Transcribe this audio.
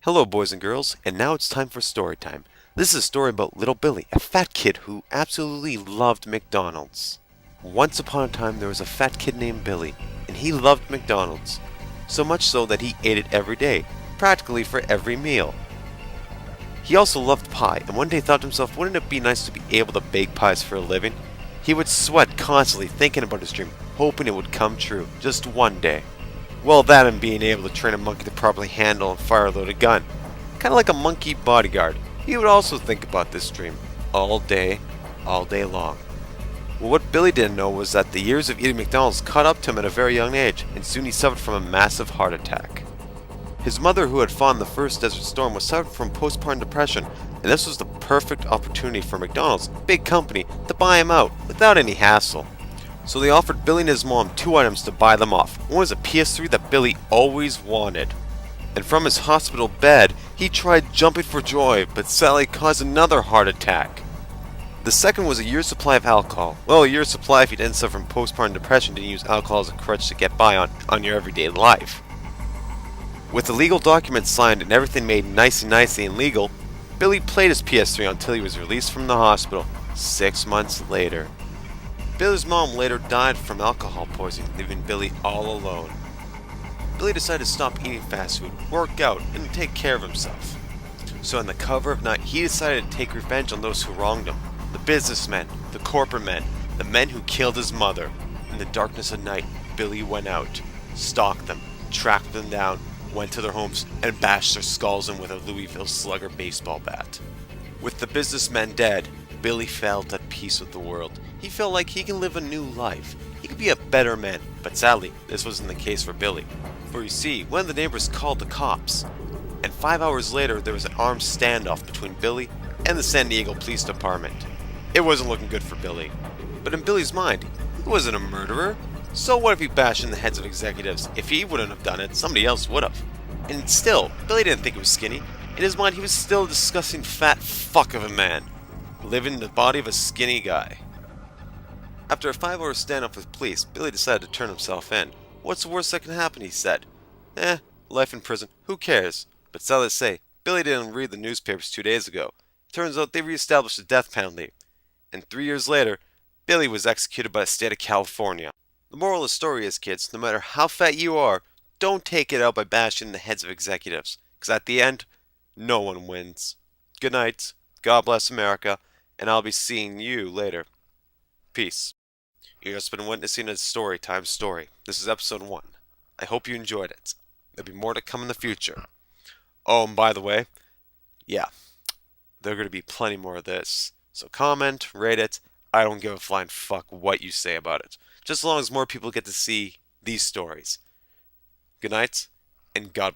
Hello, boys and girls, and now it's time for story time. This is a story about little Billy, a fat kid who absolutely loved McDonald's. Once upon a time, there was a fat kid named Billy, and he loved McDonald's. So much so that he ate it every day, practically for every meal. He also loved pie, and one day thought to himself, wouldn't it be nice to be able to bake pies for a living? He would sweat constantly thinking about his dream, hoping it would come true, just one day. Well, that and being able to train a monkey to properly handle and fire a loaded gun. Kind of like a monkey bodyguard. He would also think about this dream all day long. Well, what Billy didn't know was that the years of eating McDonald's caught up to him at a very young age, and soon he suffered from a massive heart attack. His mother, who had fought in the first Desert Storm, was suffering from postpartum depression, and this was the perfect opportunity for McDonald's, a big company, to buy him out without any hassle. So they offered Billy and his mom two items to buy them off. One was a PS3 that Billy always wanted. And from his hospital bed, he tried jumping for joy, but sadly caused another heart attack. The second was a year's supply of alcohol. Well, a year's supply if you didn't suffer from postpartum depression, didn't use alcohol as a crutch to get by on your everyday life. With the legal documents signed and everything made nicey and legal, Billy played his PS3 until he was released from the hospital 6 months later. Billy's mom later died from alcohol poisoning, leaving Billy all alone. Billy decided to stop eating fast food, work out, and take care of himself. So in the cover of night, he decided to take revenge on those who wronged him. The businessmen, the corporate men, the men who killed his mother. In the darkness of night, Billy went out, stalked them, tracked them down, went to their homes, and bashed their skulls in with a Louisville Slugger baseball bat. With the businessmen dead, Billy felt at peace with the world. He felt like he can live a new life. He could be a better man, but sadly, this wasn't the case for Billy. For you see, one of the neighbors called the cops, and 5 hours later there was an armed standoff between Billy and the San Diego Police Department. It wasn't looking good for Billy. But in Billy's mind, he wasn't a murderer. So what if he bashed in the heads of executives? If he wouldn't have done it, somebody else would have. And still, Billy didn't think he was skinny. In his mind, he was still a disgusting fat fuck of a man, living in the body of a skinny guy. After a 5-hour standoff with police, Billy decided to turn himself in. What's the worst that can happen, he said. Life in prison, who cares? But sadly to say, Billy didn't read the newspapers 2 days ago. Turns out they reestablished the death penalty. And 3 years later, Billy was executed by the state of California. The moral of the story is, kids, no matter how fat you are, don't take it out by bashing the heads of executives. Because at the end, no one wins. Good night, God bless America, and I'll be seeing you later. Peace. You've just been witnessing a story time story. This is episode 1. I hope you enjoyed it. There'll be more to come in the future. Oh, and by the way, yeah, there are going to be plenty more of this. So comment, rate it. I don't give a flying fuck what you say about it. Just as long as more people get to see these stories. Good night, and God bless.